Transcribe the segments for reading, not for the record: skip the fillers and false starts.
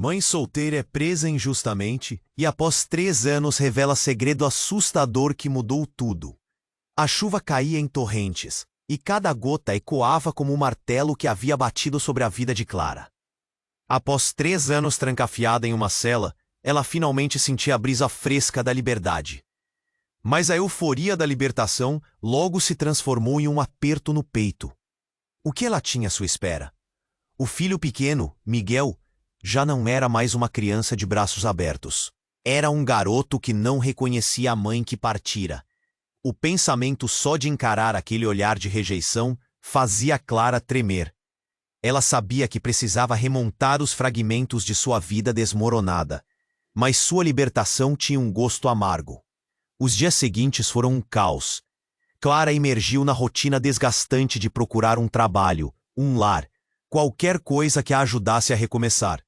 Mãe solteira é presa injustamente e após 3 anos revela segredo assustador que mudou tudo. A chuva caía em torrentes e cada gota ecoava como um martelo que havia batido sobre a vida de Clara. Após 3 anos trancafiada em uma cela, ela finalmente sentia a brisa fresca da liberdade. Mas a euforia da libertação logo se transformou em um aperto no peito. O que ela tinha à sua espera? O filho pequeno, Miguel, já não era mais uma criança de braços abertos. Era um garoto que não reconhecia a mãe que partira. O pensamento só de encarar aquele olhar de rejeição fazia Clara tremer. Ela sabia que precisava remontar os fragmentos de sua vida desmoronada. Mas sua libertação tinha um gosto amargo. Os dias seguintes foram um caos. Clara emergiu na rotina desgastante de procurar um trabalho, um lar, qualquer coisa que a ajudasse a recomeçar.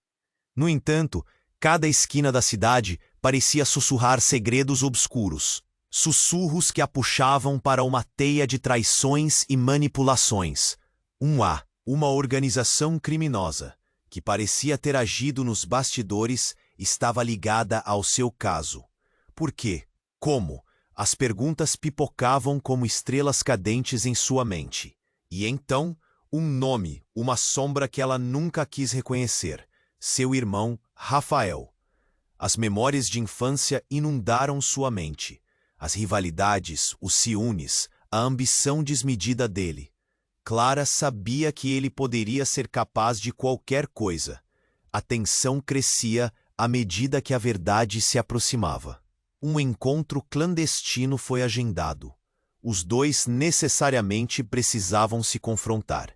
No entanto, cada esquina da cidade parecia sussurrar segredos obscuros, sussurros que a puxavam para uma teia de traições e manipulações. Uma organização criminosa, que parecia ter agido nos bastidores, estava ligada ao seu caso. Por quê? Como? As perguntas pipocavam como estrelas cadentes em sua mente. E então, um nome, uma sombra que ela nunca quis reconhecer. Seu irmão, Rafael. As memórias de infância inundaram sua mente. As rivalidades, os ciúmes, a ambição desmedida dele. Clara sabia que ele poderia ser capaz de qualquer coisa. A tensão crescia à medida que a verdade se aproximava. Um encontro clandestino foi agendado. Os dois necessariamente precisavam se confrontar.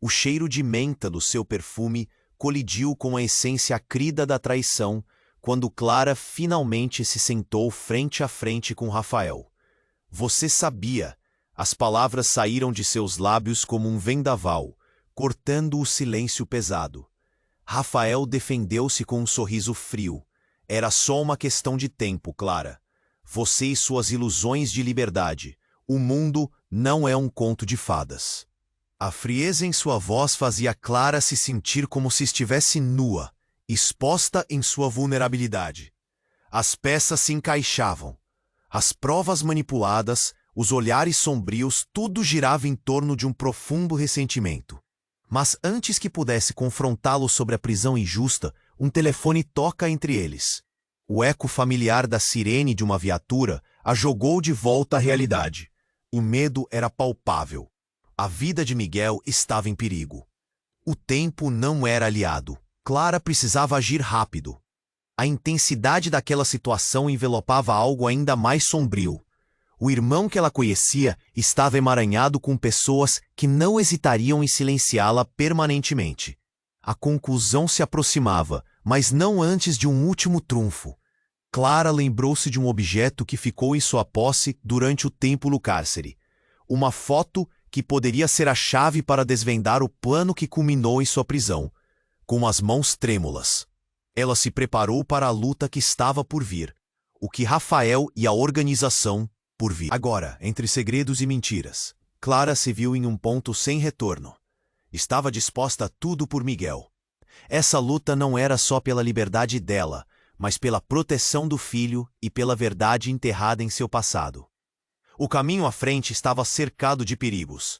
O cheiro de menta do seu perfume colidiu com a essência acrida da traição quando Clara finalmente se sentou frente a frente com Rafael. Você sabia. As palavras saíram de seus lábios como um vendaval, cortando o silêncio pesado. Rafael defendeu-se com um sorriso frio. Era só uma questão de tempo, Clara. Você e suas ilusões de liberdade. O mundo não é um conto de fadas. A frieza em sua voz fazia Clara se sentir como se estivesse nua, exposta em sua vulnerabilidade. As peças se encaixavam. As provas manipuladas, os olhares sombrios, tudo girava em torno de um profundo ressentimento. Mas antes que pudesse confrontá-lo sobre a prisão injusta, um telefone toca entre eles. O eco familiar da sirene de uma viatura a jogou de volta à realidade. O medo era palpável. A vida de Miguel estava em perigo. O tempo não era aliado. Clara precisava agir rápido. A intensidade daquela situação envelopava algo ainda mais sombrio. O irmão que ela conhecia estava emaranhado com pessoas que não hesitariam em silenciá-la permanentemente. A conclusão se aproximava, mas não antes de um último trunfo. Clara lembrou-se de um objeto que ficou em sua posse durante o tempo no cárcere. Uma foto que poderia ser a chave para desvendar o plano que culminou em sua prisão. Com as mãos trêmulas, ela se preparou para a luta que estava por vir. O que Rafael e a organização por vir. Agora, entre segredos e mentiras, Clara se viu em um ponto sem retorno. Estava disposta a tudo por Miguel. Essa luta não era só pela liberdade dela, mas pela proteção do filho e pela verdade enterrada em seu passado. O caminho à frente estava cercado de perigos.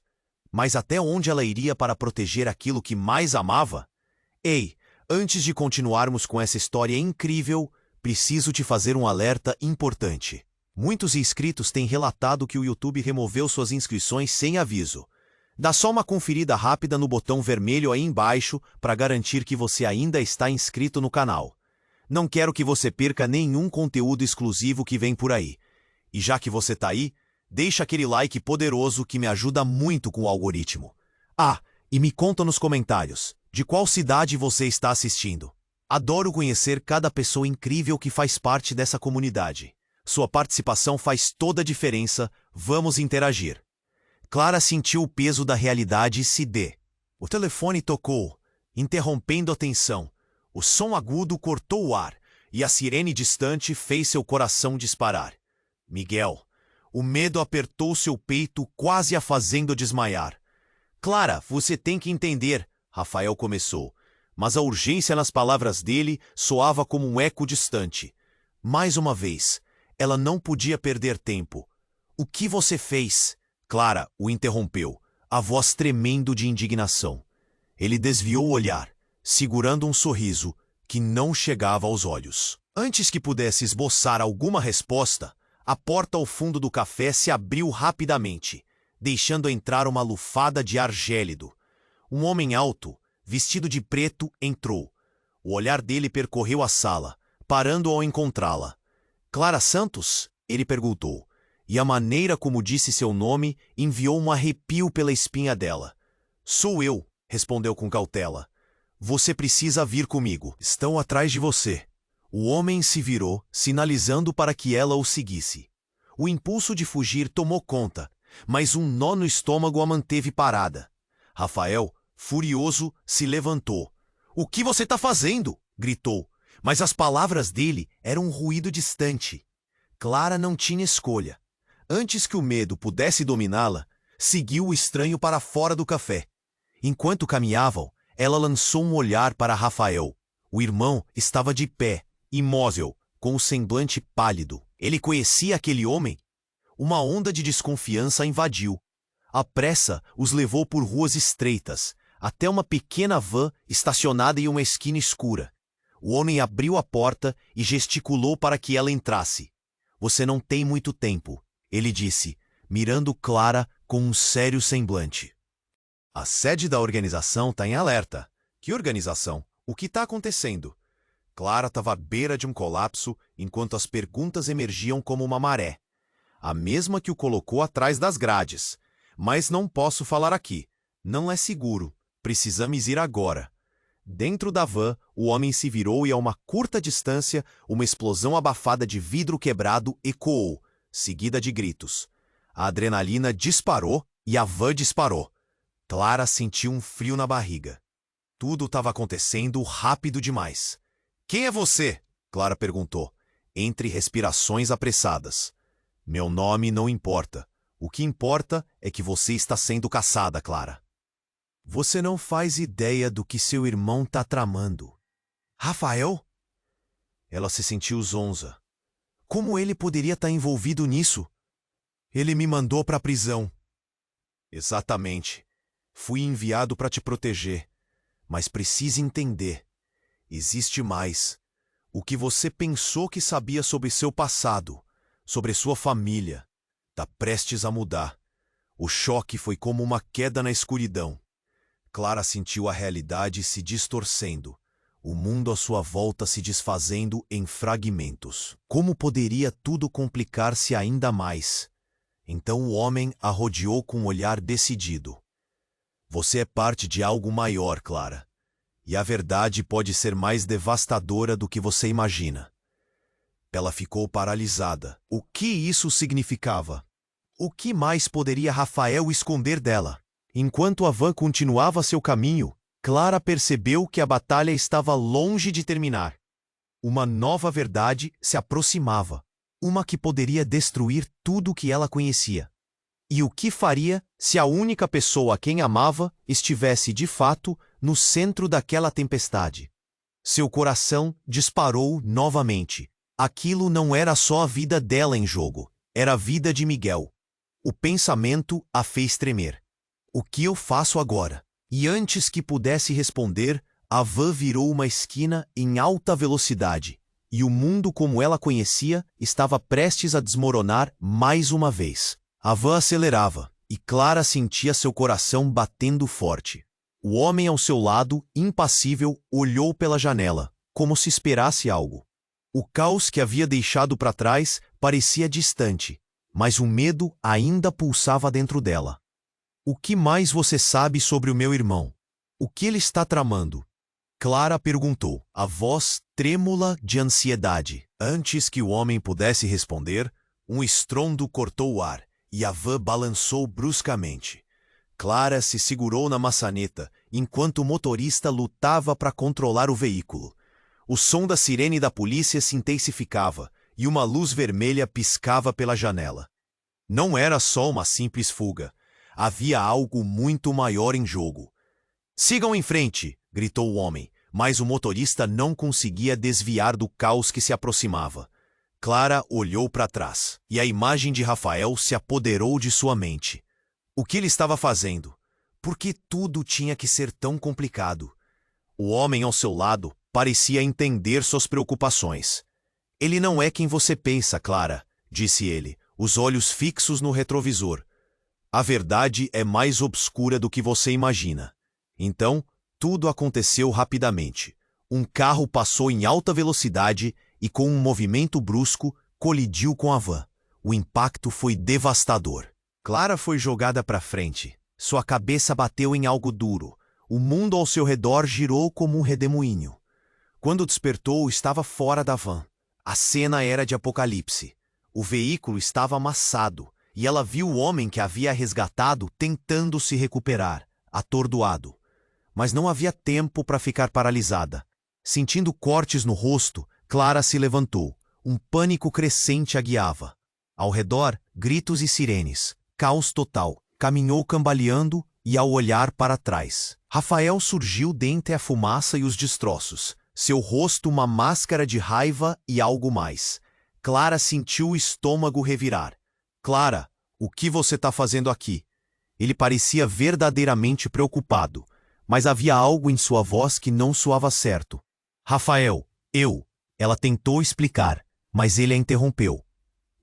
Mas até onde ela iria para proteger aquilo que mais amava? Ei, antes de continuarmos com essa história incrível, preciso te fazer um alerta importante. Muitos inscritos têm relatado que o YouTube removeu suas inscrições sem aviso. Dá só uma conferida rápida no botão vermelho aí embaixo para garantir que você ainda está inscrito no canal. Não quero que você perca nenhum conteúdo exclusivo que vem por aí. E já que você tá aí, deixa aquele like poderoso que me ajuda muito com o algoritmo. Ah, e me conta nos comentários, de qual cidade você está assistindo. Adoro conhecer cada pessoa incrível que faz parte dessa comunidade. Sua participação faz toda a diferença, vamos interagir. Clara sentiu o peso da realidade e se dê. O telefone tocou, interrompendo a tensão. O som agudo cortou o ar, e a sirene distante fez seu coração disparar. Miguel. O medo apertou seu peito, quase a fazendo desmaiar. Clara, você tem que entender, Rafael começou. mas a urgência nas palavras dele soava como um eco distante. Mais uma vez, ela não podia perder tempo. "O que você fez?" Clara o interrompeu, a voz tremendo de indignação. Ele desviou o olhar, segurando um sorriso que não chegava aos olhos. Antes que pudesse esboçar alguma resposta, a porta ao fundo do café se abriu rapidamente, deixando entrar uma lufada de ar gélido. Um homem alto, vestido de preto, entrou. O olhar dele percorreu a sala, parando ao encontrá-la. "Clara Santos?" ele perguntou, e a maneira como disse seu nome enviou um arrepio pela espinha dela. "Sou eu", respondeu com cautela. "Você precisa vir comigo. Estão atrás de você." O homem se virou, sinalizando para que ela o seguisse. O impulso de fugir tomou conta, mas um nó no estômago a manteve parada. Rafael, furioso, se levantou. "O que você está fazendo?" gritou, mas as palavras dele eram um ruído distante. Clara não tinha escolha. Antes que o medo pudesse dominá-la, seguiu o estranho para fora do café. Enquanto caminhavam, ela lançou um olhar para Rafael. O irmão estava de pé, imóvel, com o semblante pálido. Ele conhecia aquele homem? Uma onda de desconfiança a invadiu. A pressa os levou por ruas estreitas, até uma pequena van estacionada em uma esquina escura. O homem abriu a porta e gesticulou para que ela entrasse. "Você não tem muito tempo", ele disse, mirando Clara com um sério semblante. "A sede da organização está em alerta." "Que organização? O que está acontecendo?" Clara estava à beira de um colapso enquanto as perguntas emergiam como uma maré. A mesma que o colocou atrás das grades. "Mas não posso falar aqui. Não é seguro. Precisamos ir agora." Dentro da van, o homem se virou e a uma curta distância, uma explosão abafada de vidro quebrado ecoou, seguida de gritos. A adrenalina disparou e a van disparou. Clara sentiu um frio na barriga. Tudo estava acontecendo rápido demais. "Quem é você?" Clara perguntou, entre respirações apressadas. "Meu nome não importa. O que importa é que você está sendo caçada, Clara." "Você não faz ideia do que seu irmão está tramando." "Rafael?" Ela se sentiu zonza. Como ele poderia estar envolvido nisso? "Ele me mandou para a prisão." "Exatamente. Fui enviado para te proteger. Mas precisa entender. Existe mais. O que você pensou que sabia sobre seu passado, sobre sua família, está prestes a mudar." O choque foi como uma queda na escuridão. Clara sentiu a realidade se distorcendo, o mundo à sua volta se desfazendo em fragmentos. Como poderia tudo complicar-se ainda mais? Então o homem a rodeou com um olhar decidido. "Você é parte de algo maior, Clara. E a verdade pode ser mais devastadora do que você imagina." Ela ficou paralisada. O que isso significava? O que mais poderia Rafael esconder dela? Enquanto a van continuava seu caminho, Clara percebeu que a batalha estava longe de terminar. Uma nova verdade se aproximava, uma que poderia destruir tudo o que ela conhecia. E o que faria se a única pessoa a quem amava estivesse, de fato, no centro daquela tempestade? Seu coração disparou novamente. Aquilo não era só a vida dela em jogo, era a vida de Miguel. O pensamento a fez tremer. "O que eu faço agora?" E antes que pudesse responder, a van virou uma esquina em alta velocidade, e o mundo como ela conhecia estava prestes a desmoronar mais uma vez. A van acelerava, e Clara sentia seu coração batendo forte. O homem ao seu lado, impassível, olhou pela janela, como se esperasse algo. O caos que havia deixado para trás parecia distante, mas o medo ainda pulsava dentro dela. "O que mais você sabe sobre o meu irmão? O que ele está tramando?" Clara perguntou, a voz trêmula de ansiedade. Antes que o homem pudesse responder, um estrondo cortou o ar e a van balançou bruscamente. Clara se segurou na maçaneta, enquanto o motorista lutava para controlar o veículo. O som da sirene da polícia se intensificava e uma luz vermelha piscava pela janela. Não era só uma simples fuga. Havia algo muito maior em jogo. "Sigam em frente!" gritou o homem, mas o motorista não conseguia desviar do caos que se aproximava. Clara olhou para trás, e a imagem de Rafael se apoderou de sua mente. O que ele estava fazendo? Por que tudo tinha que ser tão complicado? O homem ao seu lado parecia entender suas preocupações. Ele não é quem você pensa, Clara, disse ele, os olhos fixos no retrovisor. A verdade é mais obscura do que você imagina. Então, tudo aconteceu rapidamente. Um carro passou em alta velocidade e, com um movimento brusco, colidiu com a van. O impacto foi devastador. Clara foi jogada para frente. Sua cabeça bateu em algo duro. O mundo ao seu redor girou como um redemoinho. Quando despertou, estava fora da van. A cena era de apocalipse. O veículo estava amassado, e ela viu o homem que havia resgatado tentando se recuperar, atordoado. Mas não havia tempo para ficar paralisada. Sentindo cortes no rosto, Clara se levantou. Um pânico crescente a guiava. Ao redor, gritos e sirenes. Caos total. Caminhou cambaleando e, ao olhar para trás, Rafael surgiu dentre a fumaça e os destroços. Seu rosto uma máscara de raiva e algo mais. Clara sentiu o estômago revirar. Clara, o que você está fazendo aqui? Ele parecia verdadeiramente preocupado, mas havia algo em sua voz que não soava certo. Rafael, Ela tentou explicar, mas ele a interrompeu.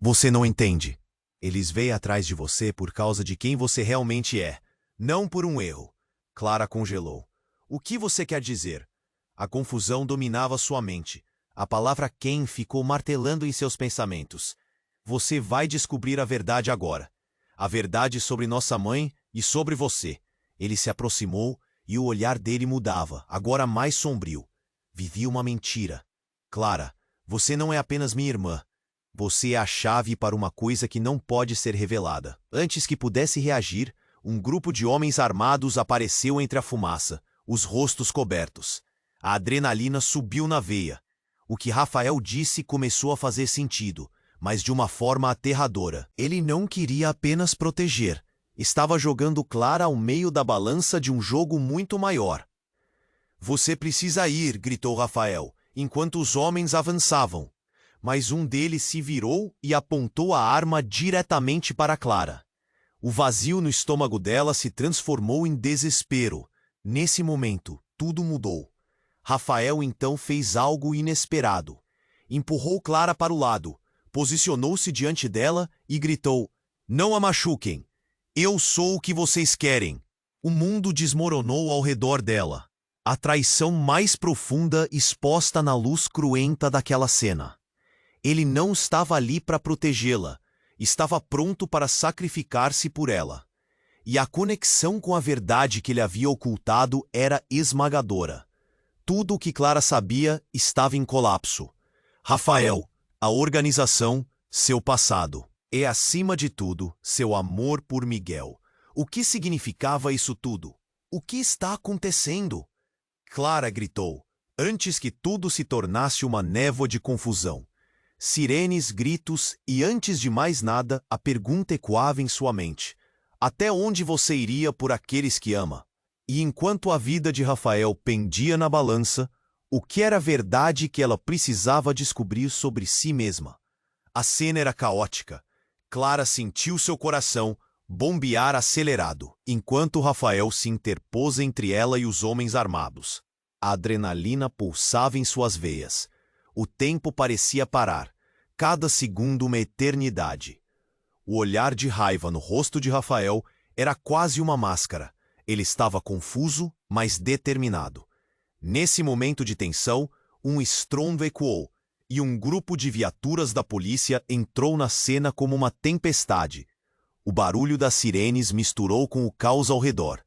Você não entende. Eles veio atrás de você por causa de quem você realmente é, não por um erro. Clara congelou. O que você quer dizer? A confusão dominava sua mente. A palavra quem ficou martelando em seus pensamentos. Você vai descobrir a verdade agora. A verdade sobre nossa mãe e sobre você. Ele se aproximou e o olhar dele mudava, agora mais sombrio. Vivia uma mentira. Clara, você não é apenas minha irmã. Você é a chave para uma coisa que não pode ser revelada. Antes que pudesse reagir, um grupo de homens armados apareceu entre a fumaça, os rostos cobertos. A adrenalina subiu na veia. O que Rafael disse começou a fazer sentido, mas de uma forma aterradora. Ele não queria apenas proteger. Estava jogando Clara ao meio da balança de um jogo muito maior. Você precisa ir, gritou Rafael, enquanto os homens avançavam. Mas um deles se virou e apontou a arma diretamente para Clara. O vazio no estômago dela se transformou em desespero. Nesse momento, tudo mudou. Rafael então fez algo inesperado. Empurrou Clara para o lado, posicionou-se diante dela e gritou: Não a machuquem! Eu sou o que vocês querem! O mundo desmoronou ao redor dela. A traição mais profunda exposta na luz cruenta daquela cena. Ele não estava ali para protegê-la, estava pronto para sacrificar-se por ela. E a conexão com a verdade que ele havia ocultado era esmagadora. Tudo o que Clara sabia estava em colapso. Rafael, a organização, seu passado. E, acima de tudo, seu amor por Miguel. O que significava isso tudo? O que está acontecendo? Clara gritou, antes que tudo se tornasse uma névoa de confusão. Sirenes, gritos e, antes de mais nada, a pergunta ecoava em sua mente. Até onde você iria por aqueles que ama? E enquanto a vida de Rafael pendia na balança, o que era verdade que ela precisava descobrir sobre si mesma? A cena era caótica. Clara sentiu seu coração bombear acelerado, enquanto Rafael se interpôs entre ela e os homens armados. A adrenalina pulsava em suas veias. O tempo parecia parar, cada segundo uma eternidade. O olhar de raiva no rosto de Rafael era quase uma máscara. Ele estava confuso, mas determinado. Nesse momento de tensão, um estrondo ecoou, e um grupo de viaturas da polícia entrou na cena como uma tempestade. O barulho das sirenes misturou com o caos ao redor.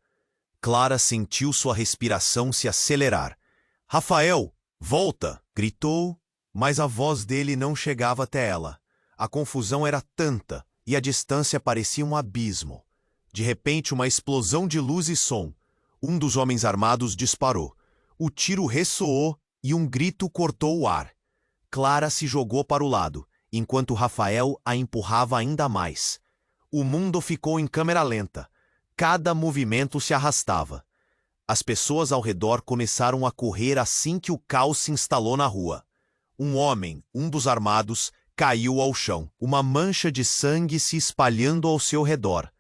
Clara sentiu sua respiração se acelerar. Rafael, volta! Gritou, mas a voz dele não chegava até ela. A confusão era tanta, e a distância parecia um abismo. De repente, uma explosão de luz e som. Um dos homens armados disparou. O tiro ressoou e um grito cortou o ar. Clara se jogou para o lado, enquanto Rafael a empurrava ainda mais. O mundo ficou em câmera lenta. Cada movimento se arrastava. As pessoas ao redor começaram a correr assim que o caos se instalou na rua. Um homem, um dos armados, caiu ao chão, uma mancha de sangue se espalhando ao seu redor.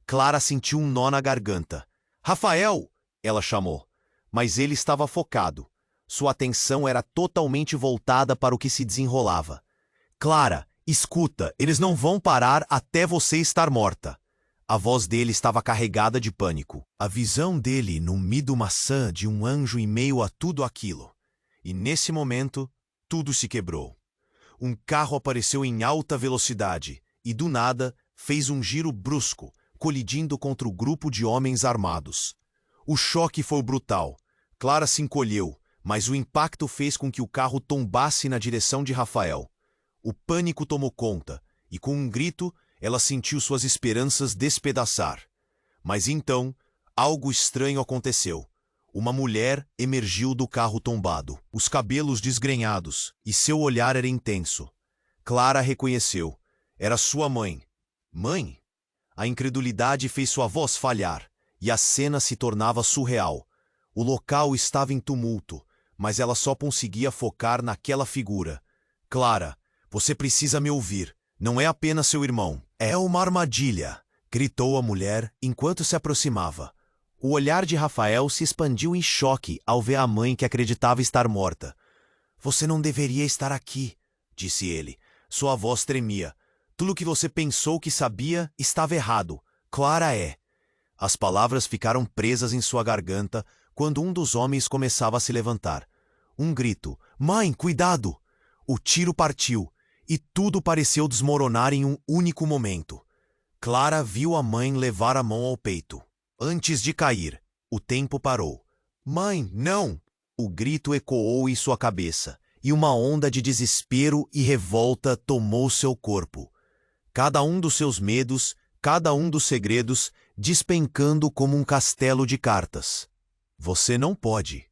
Clara sentiu um nó na garganta. Rafael! Ela chamou. Mas ele estava focado. Sua atenção era totalmente voltada para o que se desenrolava. Clara, escuta, eles não vão parar até você estar morta. A voz dele estava carregada de pânico. A visão dele no mido maçã de um anjo em meio a tudo aquilo. E nesse momento, tudo se quebrou. Um carro apareceu em alta velocidade e, do nada, fez um giro brusco, colidindo contra o grupo de homens armados. O choque foi brutal. Clara se encolheu, mas o impacto fez com que o carro tombasse na direção de Rafael. O pânico tomou conta, e com um grito, ela sentiu suas esperanças despedaçar. Mas então, algo estranho aconteceu. Uma mulher emergiu do carro tombado, os cabelos desgrenhados, e seu olhar era intenso. Clara reconheceu. Era sua mãe. Mãe? A incredulidade fez sua voz falhar, e a cena se tornava surreal. O local estava em tumulto, mas ela só conseguia focar naquela figura. Clara, você precisa me ouvir. Não é apenas seu irmão. É uma armadilha, gritou a mulher enquanto se aproximava. O olhar de Rafael se expandiu em choque ao ver a mãe que acreditava estar morta. Você não deveria estar aqui, disse ele. Sua voz tremia. Tudo o que você pensou que sabia estava errado. Clara é. As palavras ficaram presas em sua garganta quando um dos homens começava a se levantar. Um grito. Mãe, cuidado! O tiro partiu. E tudo pareceu desmoronar em um único momento. Clara viu a mãe levar a mão ao peito. Antes de cair, o tempo parou. Mãe, não! O grito ecoou em sua cabeça, e uma onda de desespero e revolta tomou seu corpo. Cada um dos seus medos, cada um dos segredos, despencando como um castelo de cartas. Você não pode.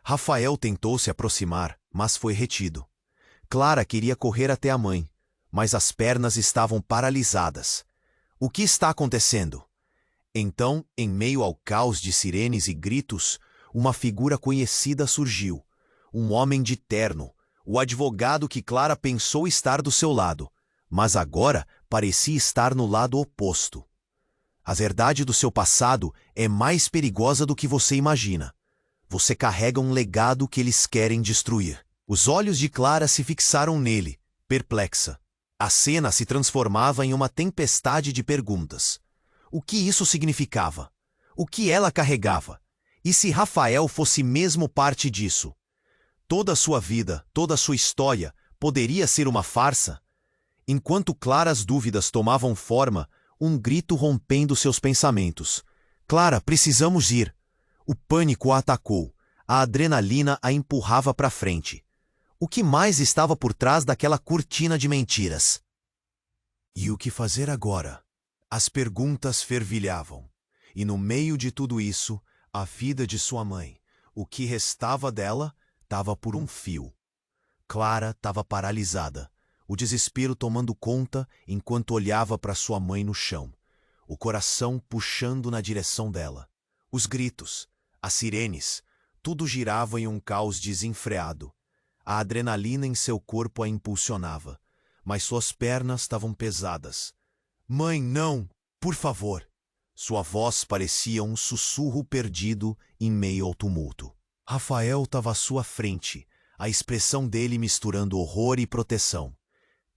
Rafael tentou se aproximar, mas foi retido. Clara queria correr até a mãe, mas as pernas estavam paralisadas. O que está acontecendo? Então, em meio ao caos de sirenes e gritos, uma figura conhecida surgiu. Um homem de terno, o advogado que Clara pensou estar do seu lado, mas agora parecia estar no lado oposto. A verdade do seu passado é mais perigosa do que você imagina. Você carrega um legado que eles querem destruir. Os olhos de Clara se fixaram nele, perplexa. A cena se transformava em uma tempestade de perguntas. O que isso significava? O que ela carregava? E se Rafael fosse mesmo parte disso? Toda a sua vida, toda a sua história, poderia ser uma farsa? Enquanto claras dúvidas tomavam forma, um grito rompendo seus pensamentos. Clara, precisamos ir. O pânico a atacou. A adrenalina a empurrava para frente. O que mais estava por trás daquela cortina de mentiras? E o que fazer agora? As perguntas fervilhavam. E no meio de tudo isso, a vida de sua mãe. O que restava dela estava por um fio. Clara estava paralisada, o desespero tomando conta enquanto olhava para sua mãe no chão, o coração puxando na direção dela. Os gritos, as sirenes, tudo girava em um caos desenfreado. A adrenalina em seu corpo a impulsionava, mas suas pernas estavam pesadas. Mãe, não! Por favor! Sua voz parecia um sussurro perdido em meio ao tumulto. Rafael estava à sua frente, a expressão dele misturando horror e proteção.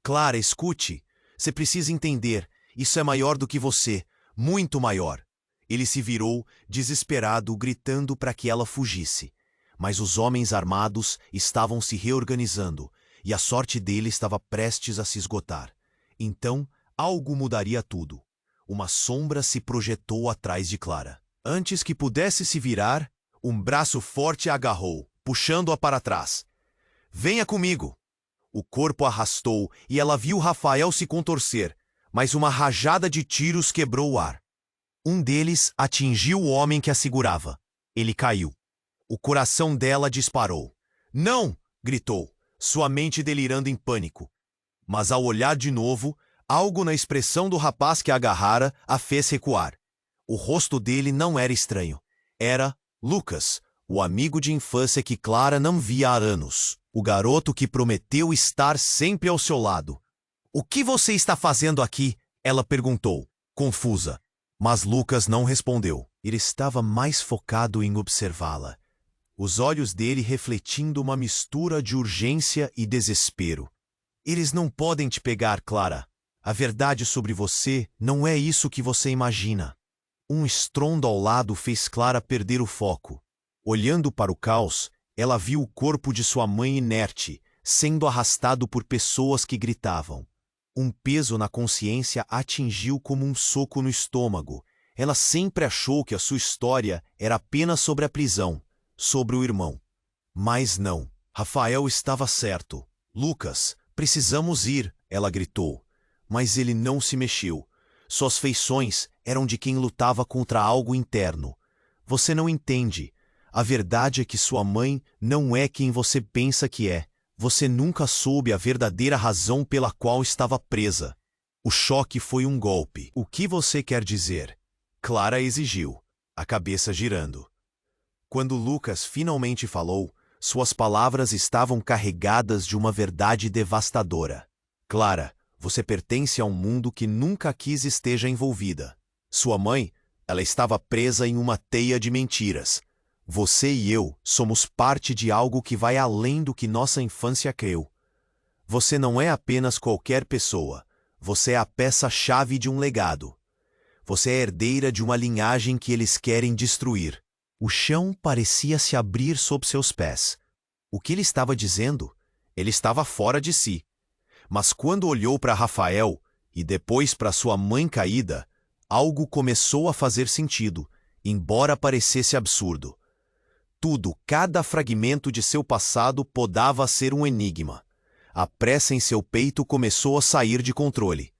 Clara, escute. Você precisa entender. Isso é maior do que você. Muito maior. Ele se virou, desesperado, gritando para que ela fugisse. Mas os homens armados estavam se reorganizando, e a sorte dele estava prestes a se esgotar. Então, algo mudaria tudo. Uma sombra se projetou atrás de Clara. Antes que pudesse se virar, um braço forte a agarrou, puxando-a para trás. Venha comigo! O corpo arrastou e ela viu Rafael se contorcer, mas uma rajada de tiros quebrou o ar. Um deles atingiu o homem que a segurava. Ele caiu. O coração dela disparou. Não! Gritou, sua mente delirando em pânico. Mas ao olhar de novo, algo na expressão do rapaz que a agarrara a fez recuar. O rosto dele não era estranho. Era Lucas, o amigo de infância que Clara não via há anos. O garoto que prometeu estar sempre ao seu lado. O que você está fazendo aqui? Ela perguntou, confusa. Mas Lucas não respondeu. Ele estava mais focado em observá-la. Os olhos dele refletindo uma mistura de urgência e desespero. Eles não podem te pegar, Clara. A verdade sobre você não é isso que você imagina. Um estrondo ao lado fez Clara perder o foco. Olhando para o caos, ela viu o corpo de sua mãe inerte, sendo arrastado por pessoas que gritavam. Um peso na consciência atingiu como um soco no estômago. Ela sempre achou que a sua história era apenas sobre a prisão, sobre o irmão. Mas não, Rafael estava certo. Lucas, precisamos ir, ela gritou. Mas ele não se mexeu. Suas feições eram de quem lutava contra algo interno. Você não entende. A verdade é que sua mãe não é quem você pensa que é. Você nunca soube a verdadeira razão pela qual estava presa. O choque foi um golpe. O que você quer dizer? Clara exigiu, a cabeça girando. Quando Lucas finalmente falou, suas palavras estavam carregadas de uma verdade devastadora. Clara, você pertence a um mundo que nunca quis esteja envolvida. Sua mãe, ela estava presa em uma teia de mentiras. Você e eu somos parte de algo que vai além do que nossa infância creu. Você não é apenas qualquer pessoa. Você é a peça-chave de um legado. Você é herdeira de uma linhagem que eles querem destruir. O chão parecia se abrir sob seus pés. O que ele estava dizendo? Ele estava fora de si. Mas quando olhou para Rafael e depois para sua mãe caída, algo começou a fazer sentido, embora parecesse absurdo. Tudo, cada fragmento de seu passado podava ser um enigma. A pressa em seu peito começou a sair de controle.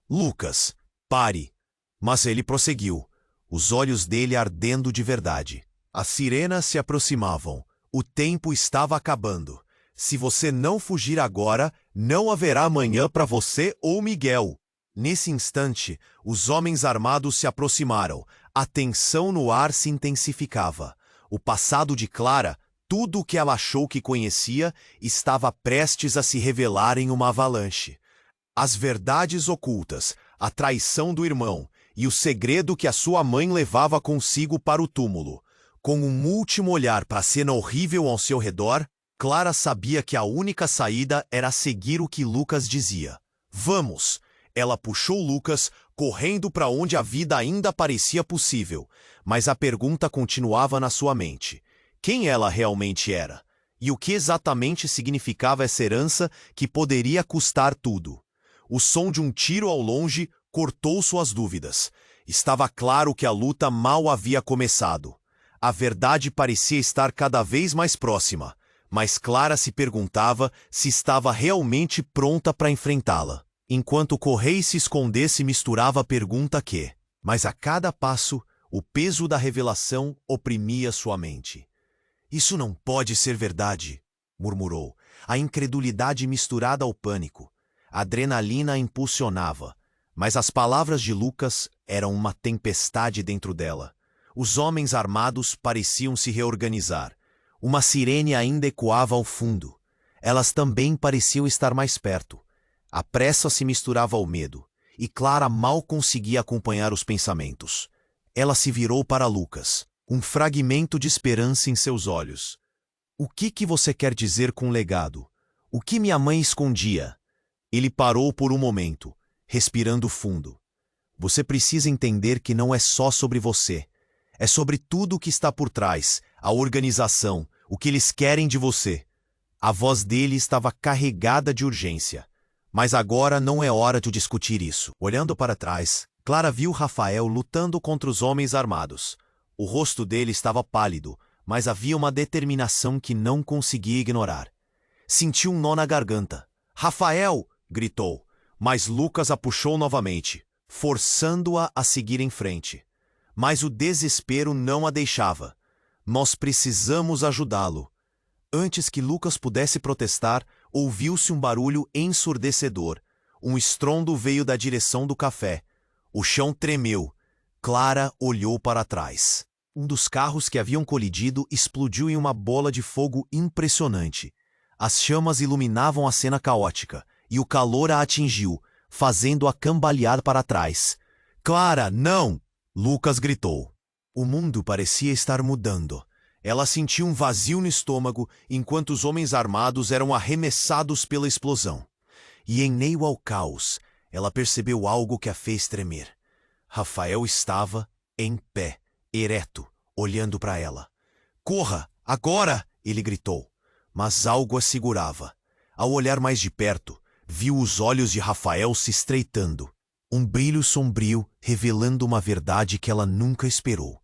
Lucas, pare! Mas ele prosseguiu, os olhos dele ardendo de verdade. As sirenas se aproximavam. O tempo estava acabando. Se você não fugir agora, não haverá amanhã para você ou Miguel. Nesse instante, os homens armados se aproximaram. A tensão no ar se intensificava. O passado de Clara, tudo o que ela achou que conhecia, estava prestes a se revelar em uma avalanche. As verdades ocultas, a traição do irmão e o segredo que a sua mãe levava consigo para o túmulo. Com um último olhar para a cena horrível ao seu redor, Clara sabia que a única saída era seguir o que Lucas dizia. Vamos! Ela puxou Lucas, correndo para onde a vida ainda parecia possível, mas a pergunta continuava na sua mente. Quem ela realmente era? E o que exatamente significava essa herança que poderia custar tudo? O som de um tiro ao longe cortou suas dúvidas. Estava claro que a luta mal havia começado. A verdade parecia estar cada vez mais próxima, mas Clara se perguntava se estava realmente pronta para enfrentá-la. Enquanto Correia se escondesse, misturava a pergunta que, mas a cada passo, o peso da revelação oprimia sua mente. Isso não pode ser verdade, murmurou, a incredulidade misturada ao pânico. A adrenalina a impulsionava, mas as palavras de Lucas eram uma tempestade dentro dela. Os homens armados pareciam se reorganizar. Uma sirene ainda ecoava ao fundo. Elas também pareciam estar mais perto. A pressa se misturava ao medo, e Clara mal conseguia acompanhar os pensamentos. Ela se virou para Lucas, um fragmento de esperança em seus olhos. O que você quer dizer com legado? O que minha mãe escondia? Ele parou por um momento, respirando fundo. Você precisa entender que não é só sobre você. É sobre tudo o que está por trás, a organização, o que eles querem de você. A voz dele estava carregada de urgência. Mas agora não é hora de discutir isso. Olhando para trás, Clara viu Rafael lutando contra os homens armados. O rosto dele estava pálido, mas havia uma determinação que não conseguia ignorar. Sentiu um nó na garganta. Rafael! Gritou, mas Lucas a puxou novamente, forçando-a a seguir em frente. Mas o desespero não a deixava. Nós precisamos ajudá-lo. Antes que Lucas pudesse protestar, ouviu-se um barulho ensurdecedor. Um estrondo veio da direção do café. O chão tremeu. Clara olhou para trás. Um dos carros que haviam colidido explodiu em uma bola de fogo impressionante. As chamas iluminavam a cena caótica, e o calor a atingiu, fazendo-a cambalear para trás. Clara, não! Lucas gritou. O mundo parecia estar mudando. Ela sentia um vazio no estômago enquanto os homens armados eram arremessados pela explosão. E em meio ao caos, ela percebeu algo que a fez tremer. Rafael estava em pé, ereto, olhando para ela. Corra, agora! Ele gritou. Mas algo a segurava. Ao olhar mais de perto, viu os olhos de Rafael se estreitando. Um brilho sombrio revelando uma verdade que ela nunca esperou.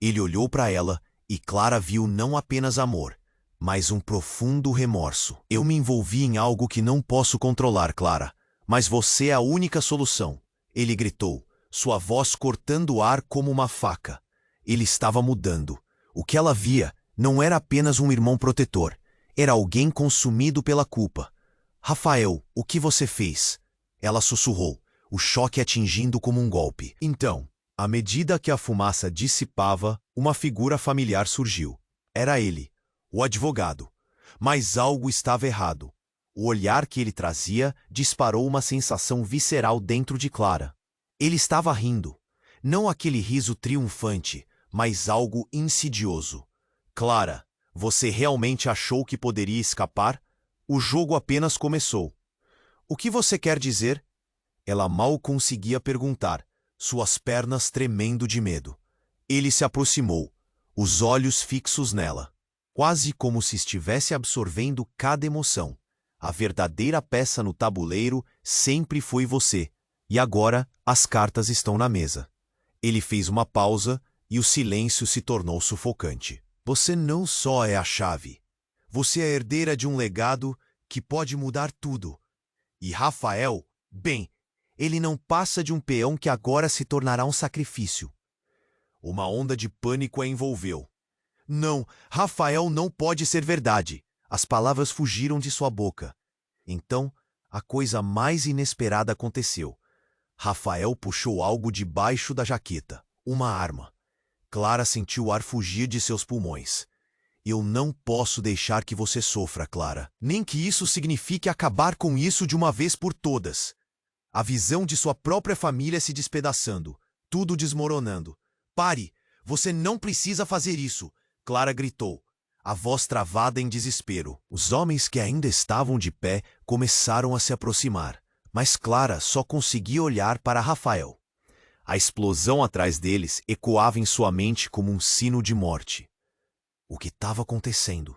Ele olhou para ela e Clara viu não apenas amor, mas um profundo remorso. Eu me envolvi em algo que não posso controlar, Clara, mas você é a única solução. Ele gritou, sua voz cortando o ar como uma faca. Ele estava mudando. O que ela via não era apenas um irmão protetor. Era alguém consumido pela culpa. Rafael, o que você fez? Ela sussurrou, o choque atingindo como um golpe. Então, à medida que a fumaça dissipava, uma figura familiar surgiu. Era ele, o advogado. Mas algo estava errado. O olhar que ele trazia disparou uma sensação visceral dentro de Clara. Ele estava rindo. Não aquele riso triunfante, mas algo insidioso. Clara, você realmente achou que poderia escapar? O jogo apenas começou. O que você quer dizer? Ela mal conseguia perguntar, suas pernas tremendo de medo. Ele se aproximou, os olhos fixos nela, quase como se estivesse absorvendo cada emoção. A verdadeira peça no tabuleiro sempre foi você, e agora as cartas estão na mesa. Ele fez uma pausa e o silêncio se tornou sufocante. Você não só é a chave. Você é a herdeira de um legado que pode mudar tudo. E Rafael, bem, ele não passa de um peão que agora se tornará um sacrifício. Uma onda de pânico a envolveu. Não, Rafael não pode ser verdade. As palavras fugiram de sua boca. Então, a coisa mais inesperada aconteceu. Rafael puxou algo debaixo da jaqueta, uma arma. Clara sentiu o ar fugir de seus pulmões. Eu não posso deixar que você sofra, Clara. Nem que isso signifique acabar com isso de uma vez por todas. A visão de sua própria família se despedaçando, tudo desmoronando. Pare! Você não precisa fazer isso! Clara gritou, a voz travada em desespero. Os homens que ainda estavam de pé começaram a se aproximar, mas Clara só conseguia olhar para Rafael. A explosão atrás deles ecoava em sua mente como um sino de morte. O que estava acontecendo?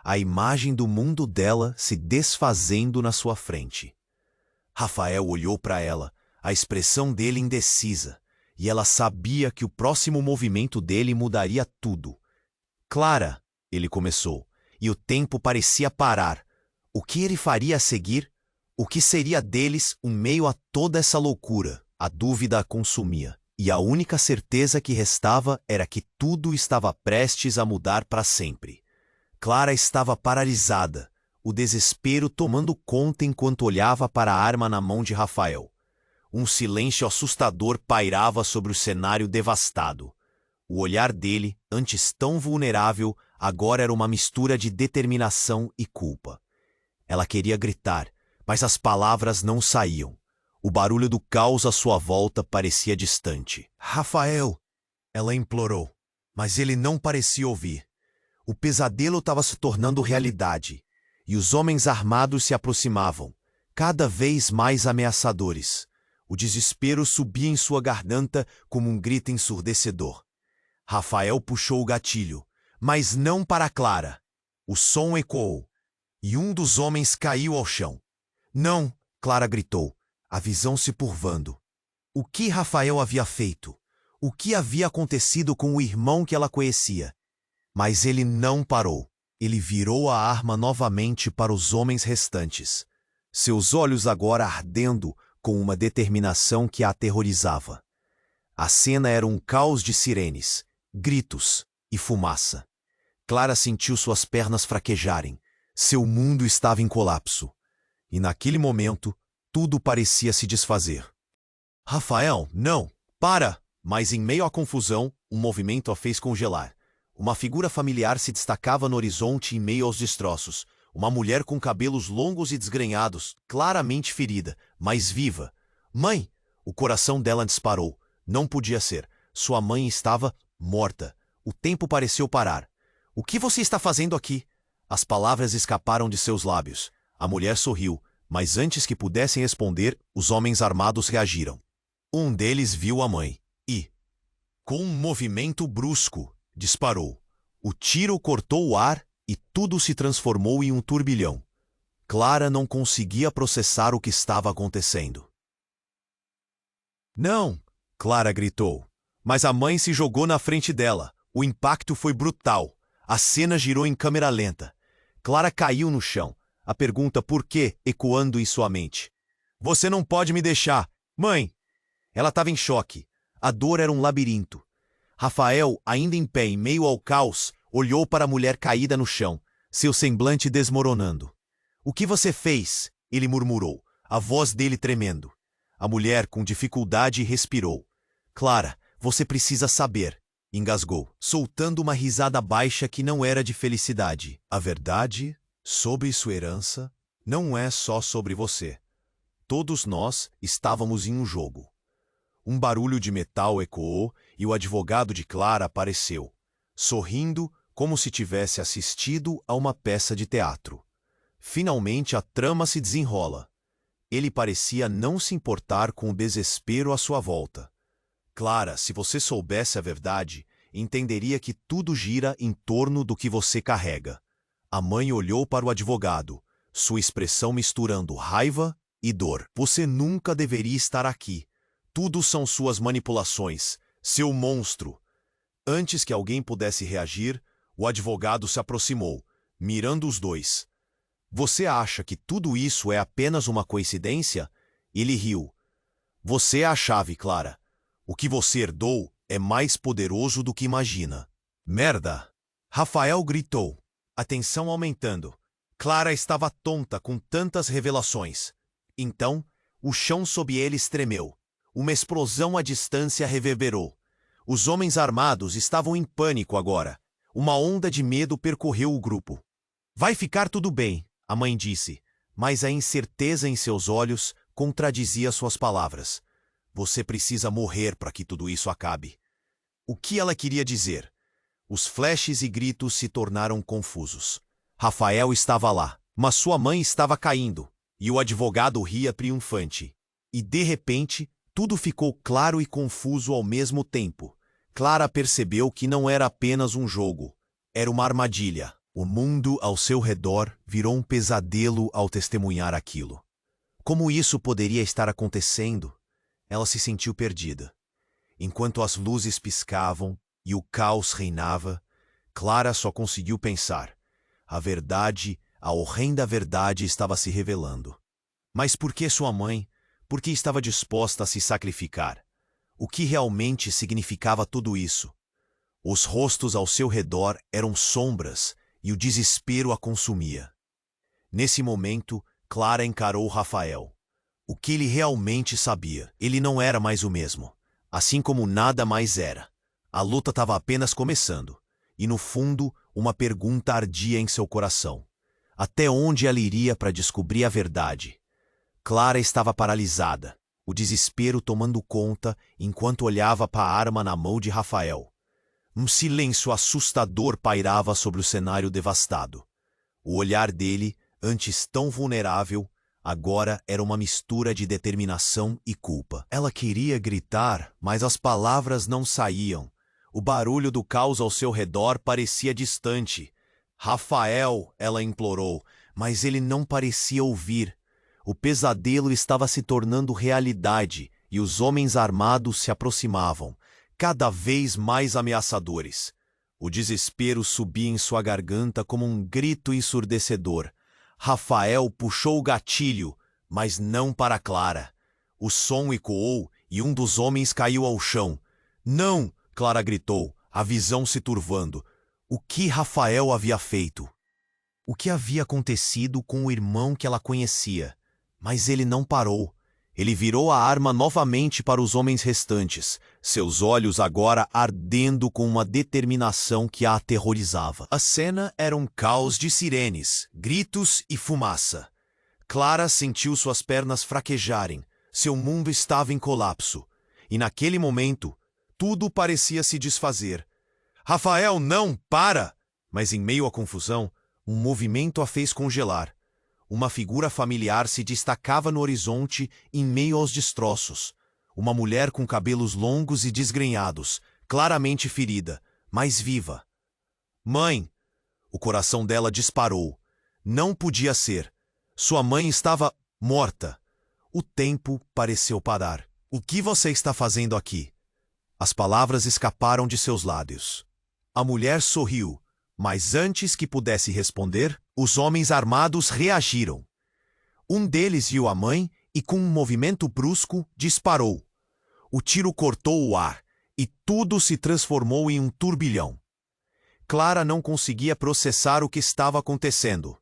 A imagem do mundo dela se desfazendo na sua frente. Rafael olhou para ela, a expressão dele indecisa, e ela sabia que o próximo movimento dele mudaria tudo. Clara, ele começou, e o tempo parecia parar. O que ele faria a seguir? O que seria deles em meio a toda essa loucura? A dúvida a consumia, e a única certeza que restava era que tudo estava prestes a mudar para sempre. Clara estava paralisada, o desespero tomando conta enquanto olhava para a arma na mão de Rafael. Um silêncio assustador pairava sobre o cenário devastado. O olhar dele, antes tão vulnerável, agora era uma mistura de determinação e culpa. Ela queria gritar, mas as palavras não saíam. O barulho do caos à sua volta parecia distante. Rafael! Ela implorou, mas ele não parecia ouvir. O pesadelo estava se tornando realidade, e os homens armados se aproximavam, cada vez mais ameaçadores. O desespero subia em sua garganta como um grito ensurdecedor. Rafael puxou o gatilho, mas não para Clara. O som ecoou, e um dos homens caiu ao chão. Não! Clara gritou, a visão se curvando. O que Rafael havia feito? O que havia acontecido com o irmão que ela conhecia? Mas ele não parou. Ele virou a arma novamente para os homens restantes, seus olhos agora ardendo com uma determinação que a aterrorizava. A cena era um caos de sirenes, gritos e fumaça. Clara sentiu suas pernas fraquejarem. Seu mundo estava em colapso. E naquele momento, tudo parecia se desfazer. Rafael, não! Para! Mas em meio à confusão, um movimento a fez congelar. Uma figura familiar se destacava no horizonte em meio aos destroços. Uma mulher com cabelos longos e desgrenhados, claramente ferida, mas viva. Mãe! O coração dela disparou. Não podia ser. Sua mãe estava morta. O tempo pareceu parar. O que você está fazendo aqui? As palavras escaparam de seus lábios. A mulher sorriu, mas antes que pudessem responder, os homens armados reagiram. Um deles viu a mãe e, com um movimento brusco, disparou. O tiro cortou o ar e tudo se transformou em um turbilhão. Clara não conseguia processar o que estava acontecendo. Não! Clara gritou. Mas a mãe se jogou na frente dela. O impacto foi brutal. A cena girou em câmera lenta. Clara caiu no chão. A pergunta por quê ecoando em sua mente. Você não pode me deixar. Mãe! Ela estava em choque. A dor era um labirinto. Rafael, ainda em pé em meio ao caos, olhou para a mulher caída no chão, seu semblante desmoronando. O que você fez? Ele murmurou, a voz dele tremendo. A mulher, com dificuldade, respirou. Clara, você precisa saber, engasgou, soltando uma risada baixa que não era de felicidade. A verdade, sobre sua herança, não é só sobre você. Todos nós estávamos em um jogo. Um barulho de metal ecoou e o advogado de Clara apareceu, sorrindo como se tivesse assistido a uma peça de teatro. Finalmente a trama se desenrola. Ele parecia não se importar com o desespero à sua volta. Clara, se você soubesse a verdade, entenderia que tudo gira em torno do que você carrega. A mãe olhou para o advogado, sua expressão misturando raiva e dor. Você nunca deveria estar aqui. Tudo são suas manipulações, seu monstro. Antes que alguém pudesse reagir, o advogado se aproximou, mirando os dois. Você acha que tudo isso é apenas uma coincidência? Ele riu. Você é a chave, Clara. O que você herdou é mais poderoso do que imagina. Merda! Rafael gritou, a tensão aumentando. Clara estava tonta com tantas revelações. Então, o chão sob eles tremeu. Uma explosão à distância reverberou. Os homens armados estavam em pânico agora. Uma onda de medo percorreu o grupo. Vai ficar tudo bem, a mãe disse, mas a incerteza em seus olhos contradizia suas palavras. Você precisa morrer para que tudo isso acabe. O que ela queria dizer? Os flashes e gritos se tornaram confusos. Rafael estava lá, mas sua mãe estava caindo, e o advogado ria triunfante. E de repente, tudo ficou claro e confuso ao mesmo tempo. Clara percebeu que não era apenas um jogo. Era uma armadilha. O mundo ao seu redor virou um pesadelo ao testemunhar aquilo. Como isso poderia estar acontecendo? Ela se sentiu perdida. Enquanto as luzes piscavam e o caos reinava, Clara só conseguiu pensar. A verdade, a horrenda verdade estava se revelando. Mas por que sua mãe? Por que estava disposta a se sacrificar? O que realmente significava tudo isso? Os rostos ao seu redor eram sombras e o desespero a consumia. Nesse momento, Clara encarou Rafael. O que ele realmente sabia? Ele não era mais o mesmo, assim como nada mais era. A luta estava apenas começando, e no fundo, uma pergunta ardia em seu coração. Até onde ela iria para descobrir a verdade? Clara estava paralisada, o desespero tomando conta enquanto olhava para a arma na mão de Rafael. Um silêncio assustador pairava sobre o cenário devastado. O olhar dele, antes tão vulnerável, agora era uma mistura de determinação e culpa. Ela queria gritar, mas as palavras não saíam. O barulho do caos ao seu redor parecia distante. Rafael, ela implorou, mas ele não parecia ouvir. O pesadelo estava se tornando realidade e os homens armados se aproximavam, cada vez mais ameaçadores. O desespero subia em sua garganta como um grito ensurdecedor. Rafael puxou o gatilho, mas não para Clara. O som ecoou e um dos homens caiu ao chão. Não! Clara gritou, a visão se turvando. O que Rafael havia feito? O que havia acontecido com o irmão que ela conhecia? Mas ele não parou. Ele virou a arma novamente para os homens restantes, seus olhos agora ardendo com uma determinação que a aterrorizava. A cena era um caos de sirenes, gritos e fumaça. Clara sentiu suas pernas fraquejarem, seu mundo estava em colapso. E naquele momento, tudo parecia se desfazer. Rafael, não, para! Mas em meio à confusão, um movimento a fez congelar. Uma figura familiar se destacava no horizonte em meio aos destroços. Uma mulher com cabelos longos e desgrenhados, claramente ferida, mas viva. Mãe! O coração dela disparou. Não podia ser. Sua mãe estava morta. O tempo pareceu parar. O que você está fazendo aqui? As palavras escaparam de seus lábios. A mulher sorriu, mas antes que pudesse responder, os homens armados reagiram. Um deles viu a mãe e, com um movimento brusco, disparou. O tiro cortou o ar e tudo se transformou em um turbilhão. Clara não conseguia processar o que estava acontecendo.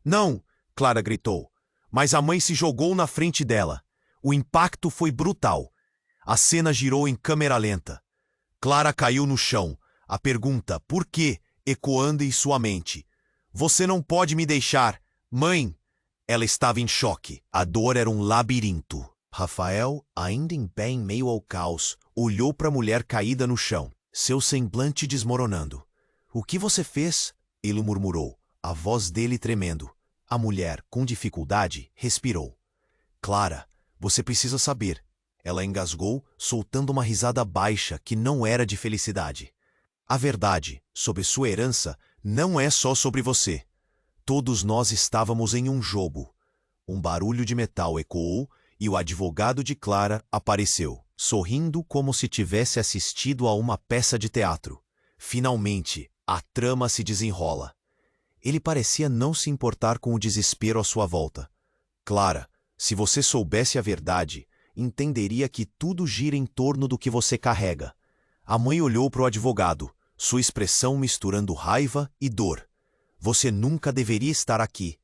Não! Clara gritou, mas a mãe se jogou na frente dela. O impacto foi brutal. A cena girou em câmera lenta. Clara caiu no chão, a pergunta "por quê?" ecoando em sua mente. Você não pode me deixar, mãe! Ela estava em choque. A dor era um labirinto. Rafael, ainda em pé em meio ao caos, olhou para a mulher caída no chão, seu semblante desmoronando. O que você fez? Ele murmurou, a voz dele tremendo. A mulher, com dificuldade, respirou. Clara, você precisa saber. Ela engasgou, soltando uma risada baixa que não era de felicidade. A verdade, sobre sua herança, não é só sobre você. Todos nós estávamos em um jogo. Um barulho de metal ecoou e o advogado de Clara apareceu, sorrindo como se tivesse assistido a uma peça de teatro. Finalmente, a trama se desenrola. Ele parecia não se importar com o desespero à sua volta. Clara, se você soubesse a verdade, entenderia que tudo gira em torno do que você carrega. A mãe olhou para o advogado, sua expressão misturando raiva e dor. Você nunca deveria estar aqui.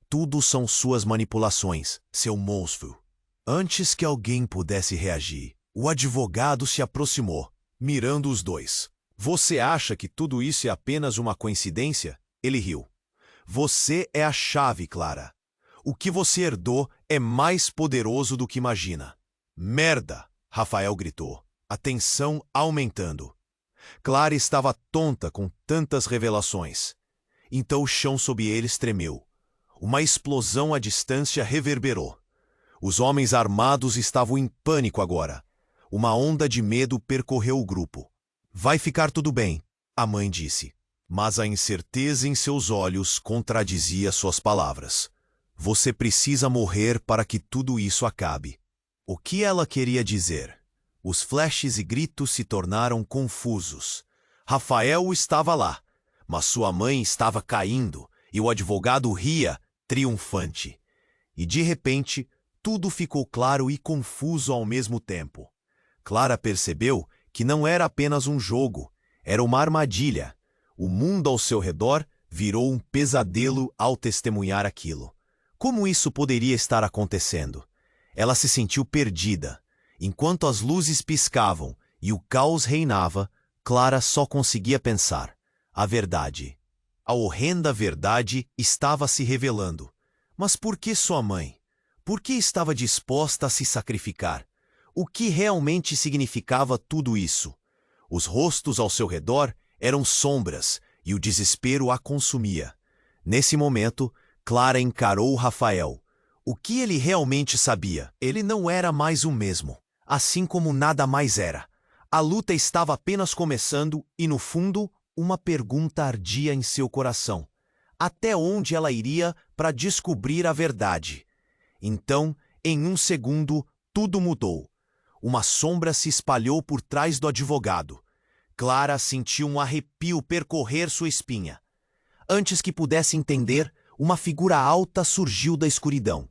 Tudo são suas manipulações, seu monstro. Antes que alguém pudesse reagir, o advogado se aproximou, mirando os dois. Você acha que tudo isso é apenas uma coincidência? Ele riu. Você é a chave, Clara. O que você herdou é mais poderoso do que imagina. Merda! Rafael gritou, a tensão aumentando. Clara estava tonta com tantas revelações. Então o chão sob eles tremeu. Uma explosão à distância reverberou. Os homens armados estavam em pânico agora. Uma onda de medo percorreu o grupo. Vai ficar tudo bem, a mãe disse. Mas a incerteza em seus olhos contradizia suas palavras. Você precisa morrer para que tudo isso acabe. O que ela queria dizer? Os flashes e gritos se tornaram confusos. Rafael estava lá, mas sua mãe estava caindo e o advogado ria, triunfante. E de repente, tudo ficou claro e confuso ao mesmo tempo. Clara percebeu que não era apenas um jogo, era uma armadilha. O mundo ao seu redor virou um pesadelo ao testemunhar aquilo. Como isso poderia estar acontecendo? Ela se sentiu perdida. Enquanto as luzes piscavam e o caos reinava, Clara só conseguia pensar. A verdade. A horrenda verdade estava se revelando. Mas por que sua mãe? Por que estava disposta a se sacrificar? O que realmente significava tudo isso? Os rostos ao seu redor eram sombras e o desespero a consumia. Nesse momento, Clara encarou Rafael. O que ele realmente sabia? Ele não era mais o mesmo, assim como nada mais era. A luta estava apenas começando e, no fundo, uma pergunta ardia em seu coração. Até onde ela iria para descobrir a verdade? Então, em um segundo, tudo mudou. Uma sombra se espalhou por trás do advogado. Clara sentiu um arrepio percorrer sua espinha. Antes que pudesse entender, uma figura alta surgiu da escuridão.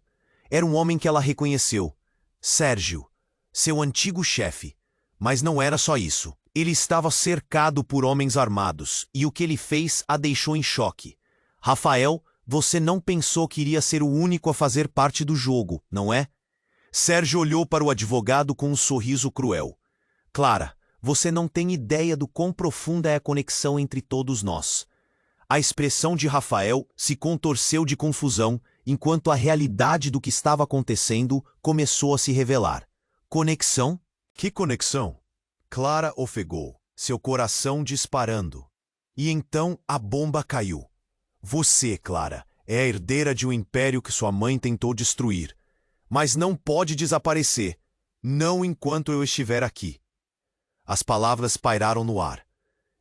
Era um homem que ela reconheceu. Sérgio, seu antigo chefe. Mas não era só isso. Ele estava cercado por homens armados, e o que ele fez a deixou em choque. Rafael, você não pensou que iria ser o único a fazer parte do jogo, não é? Sérgio olhou para o advogado com um sorriso cruel. Clara, você não tem ideia do quão profunda é a conexão entre todos nós. A expressão de Rafael se contorceu de confusão, enquanto a realidade do que estava acontecendo começou a se revelar. Conexão? Que conexão? Clara ofegou, seu coração disparando. E então a bomba caiu. Você, Clara, é a herdeira de um império que sua mãe tentou destruir. Mas não pode desaparecer, não enquanto eu estiver aqui. As palavras pairaram no ar.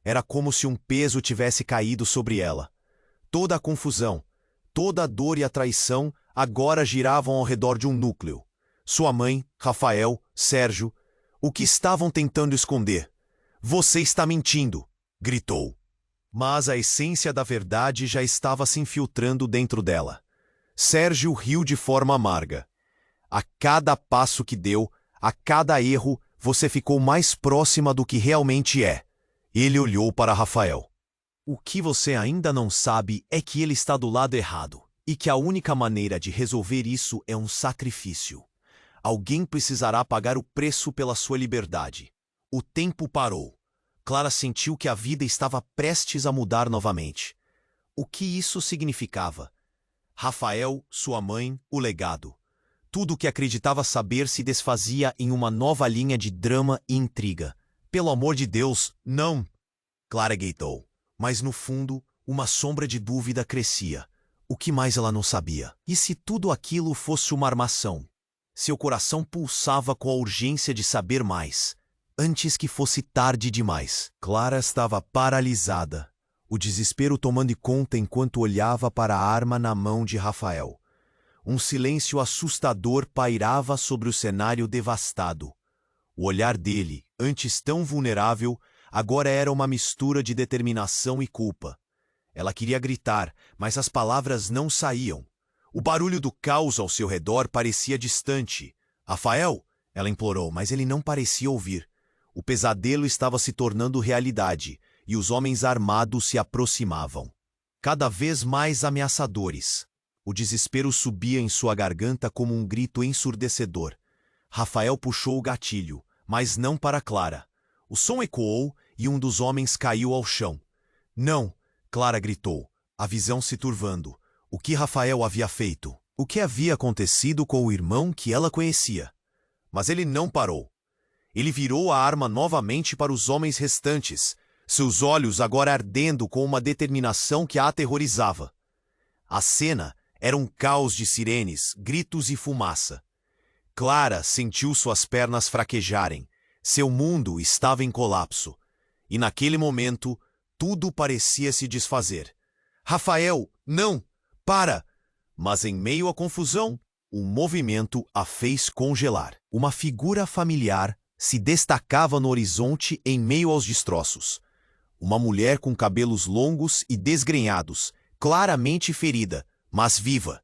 Era como se um peso tivesse caído sobre ela. Toda a confusão, toda a dor e a traição agora giravam ao redor de um núcleo. Sua mãe, Rafael, Sérgio, o que estavam tentando esconder? Você está mentindo, gritou. Mas a essência da verdade já estava se infiltrando dentro dela. Sérgio riu de forma amarga. A cada passo que deu, a cada erro, você ficou mais próxima do que realmente é. Ele olhou para Rafael. O que você ainda não sabe é que ele está do lado errado, e que a única maneira de resolver isso é um sacrifício. Alguém precisará pagar o preço pela sua liberdade. O tempo parou. Clara sentiu que a vida estava prestes a mudar novamente. O que isso significava? Rafael, sua mãe, o legado. Tudo o que acreditava saber se desfazia em uma nova linha de drama e intriga. Pelo amor de Deus, não! Clara gritou. Mas no fundo, uma sombra de dúvida crescia. O que mais ela não sabia? E se tudo aquilo fosse uma armação? Seu coração pulsava com a urgência de saber mais, antes que fosse tarde demais. Clara estava paralisada, o desespero tomando conta enquanto olhava para a arma na mão de Rafael. Um silêncio assustador pairava sobre o cenário devastado. O olhar dele, antes tão vulnerável, agora era uma mistura de determinação e culpa. Ela queria gritar, mas as palavras não saíam. O barulho do caos ao seu redor parecia distante. Rafael, ela implorou, mas ele não parecia ouvir. O pesadelo estava se tornando realidade, e os homens armados se aproximavam. Cada vez mais ameaçadores. O desespero subia em sua garganta como um grito ensurdecedor. Rafael puxou o gatilho, mas não para Clara. O som ecoou e um dos homens caiu ao chão. Não! Clara gritou, a visão se turvando. O que Rafael havia feito? O que havia acontecido com o irmão que ela conhecia? Mas ele não parou. Ele virou a arma novamente para os homens restantes, seus olhos agora ardendo com uma determinação que a aterrorizava. A cena era um caos de sirenes, gritos e fumaça. Clara sentiu suas pernas fraquejarem. Seu mundo estava em colapso. E naquele momento, tudo parecia se desfazer. Rafael, não! Para! Mas em meio à confusão, um movimento a fez congelar. Uma figura familiar se destacava no horizonte em meio aos destroços. Uma mulher com cabelos longos e desgrenhados, claramente ferida, mas viva.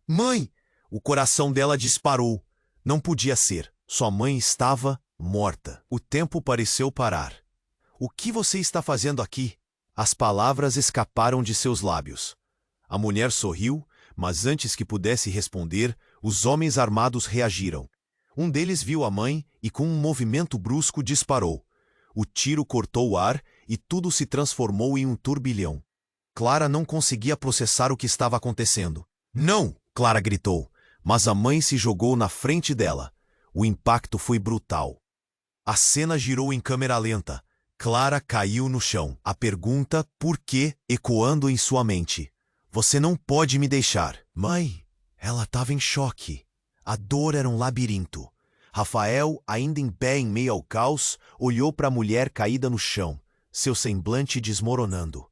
Mãe! O coração dela disparou. Não podia ser. Sua mãe estava morta. O tempo pareceu parar. O que você está fazendo aqui? As palavras escaparam de seus lábios. A mulher sorriu, mas antes que pudesse responder, os homens armados reagiram. Um deles viu a mãe e, com um movimento brusco, disparou. O tiro cortou o ar e tudo se transformou em um turbilhão. Clara não conseguia processar o que estava acontecendo. Não! Clara gritou, mas a mãe se jogou na frente dela. O impacto foi brutal. A cena girou em câmera lenta. Clara caiu no chão. A pergunta "por quê?" ecoando em sua mente. Você não pode me deixar. Mãe, ela estava em choque. A dor era um labirinto. Rafael, ainda em pé em meio ao caos, olhou para a mulher caída no chão, seu semblante desmoronando.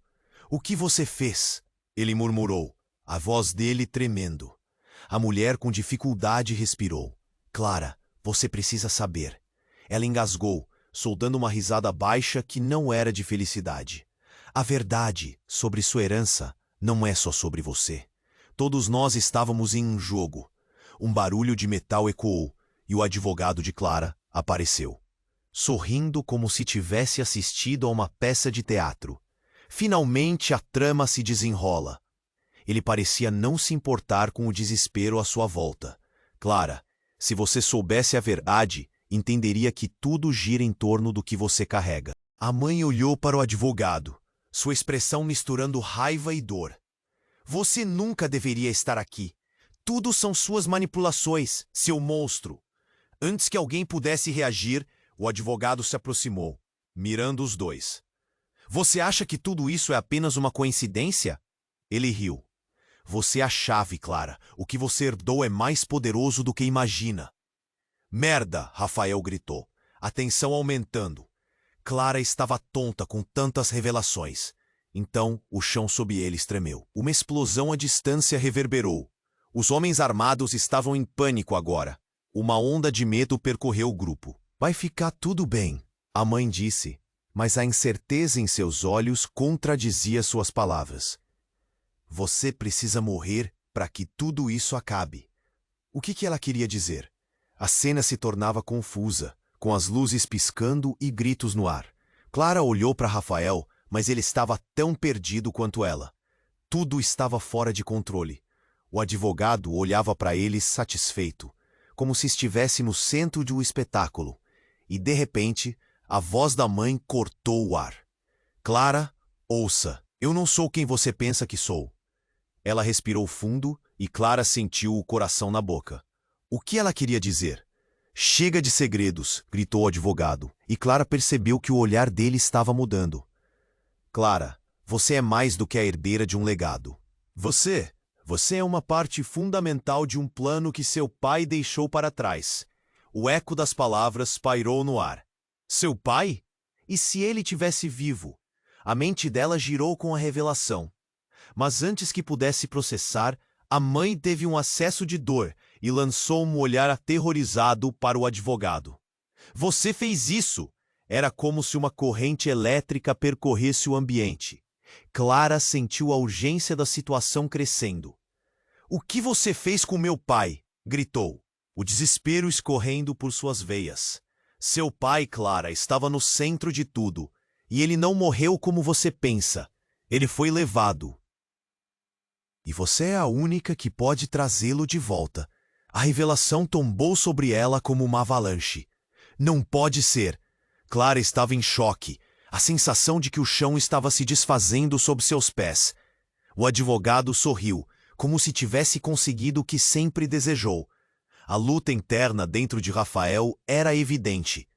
O que você fez? Ele murmurou, a voz dele tremendo. A mulher com dificuldade respirou. Clara, você precisa saber. Ela engasgou, soltando uma risada baixa que não era de felicidade. A verdade sobre sua herança não é só sobre você. Todos nós estávamos em um jogo. Um barulho de metal ecoou e o advogado de Clara apareceu, sorrindo como se tivesse assistido a uma peça de teatro. Finalmente a trama se desenrola. Ele parecia não se importar com o desespero à sua volta. Clara, Se você soubesse a verdade, entenderia que tudo gira em torno do que você carrega. A mãe olhou para o advogado, sua expressão misturando raiva e dor. Você nunca deveria estar aqui. Tudo são suas manipulações, seu monstro. Antes que alguém pudesse reagir, o advogado se aproximou, mirando os dois. Você acha que tudo isso é apenas uma coincidência? Ele riu. Você é a chave, Clara. O que você herdou é mais poderoso do que imagina. Merda, Rafael gritou, a tensão aumentando. Clara estava tonta com tantas revelações. Então, o chão sob eles tremeu. Uma explosão à distância reverberou. Os homens armados estavam em pânico agora. Uma onda de medo percorreu o grupo. Vai ficar tudo bem, a mãe disse, mas a incerteza em seus olhos contradizia suas palavras. Você precisa morrer para que tudo isso acabe. O que ela queria dizer? A cena se tornava confusa, com as luzes piscando e gritos no ar. Clara olhou para Rafael, mas ele estava tão perdido quanto ela. Tudo estava fora de controle. O advogado olhava para eles satisfeito, como se estivesse no centro de um espetáculo. E, de repente, a voz da mãe cortou o ar. Clara, ouça, eu não sou quem você pensa que sou. Ela respirou fundo e Clara sentiu o coração na boca. O que ela queria dizer? Chega de segredos, gritou o advogado, e Clara percebeu que o olhar dele estava mudando. Clara, você é mais do que a herdeira de um legado. Você é uma parte fundamental de um plano que seu pai deixou para trás. O eco das palavras pairou no ar. Seu pai? E se ele tivesse vivo? A mente dela girou com a revelação. Mas antes que pudesse processar, a mãe teve um acesso de dor e lançou um olhar aterrorizado para o advogado. Você fez isso! Era como se uma corrente elétrica percorresse o ambiente. Clara sentiu a urgência da situação crescendo. O que você fez com meu pai? Gritou, o desespero escorrendo por suas veias. Seu pai, Clara, estava no centro de tudo, e ele não morreu como você pensa. Ele foi levado. E você é a única que pode trazê-lo de volta. A revelação tombou sobre ela como uma avalanche. Não pode ser. Clara estava em choque, a sensação de que o chão estava se desfazendo sob seus pés. O advogado sorriu, como se tivesse conseguido o que sempre desejou. A luta interna dentro de Rafael era evidente.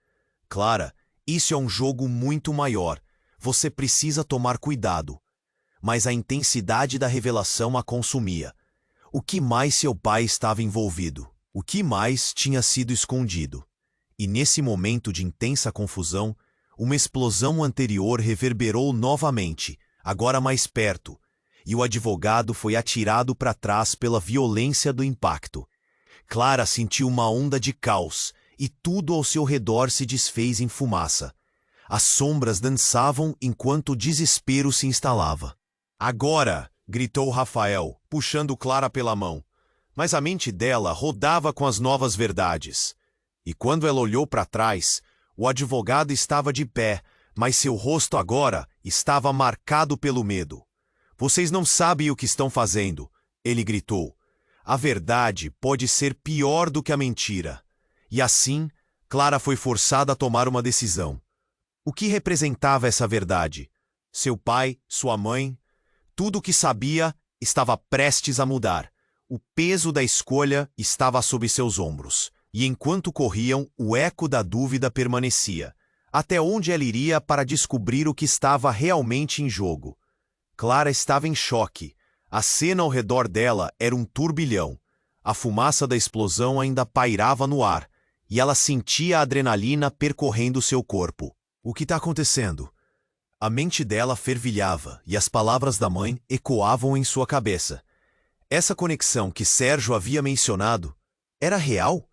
Clara, isso é um jogo muito maior. Você precisa tomar cuidado. Mas a intensidade da revelação a consumia. O que mais seu pai estava envolvido? O que mais tinha sido escondido? E nesse momento de intensa confusão, uma explosão anterior reverberou novamente, agora mais perto, e o advogado foi atirado para trás pela violência do impacto. Clara sentiu uma onda de caos, e tudo ao seu redor se desfez em fumaça. As sombras dançavam enquanto o desespero se instalava. Agora! Gritou Rafael, puxando Clara pela mão. Mas a mente dela rodava com as novas verdades. E quando ela olhou para trás, o advogado estava de pé, mas seu rosto agora estava marcado pelo medo. Vocês não sabem o que estão fazendo, ele gritou. A verdade pode ser pior do que a mentira. E assim, Clara foi forçada a tomar uma decisão. O que representava essa verdade? Seu pai, sua mãe? Tudo o que sabia estava prestes a mudar. O peso da escolha estava sob seus ombros. E enquanto corriam, o eco da dúvida permanecia. Até onde ela iria para descobrir o que estava realmente em jogo? Clara estava em choque. A cena ao redor dela era um turbilhão. A fumaça da explosão ainda pairava no ar, e ela sentia a adrenalina percorrendo seu corpo. O que está acontecendo? A mente dela fervilhava e as palavras da mãe ecoavam em sua cabeça. Essa conexão que Sérgio havia mencionado era real?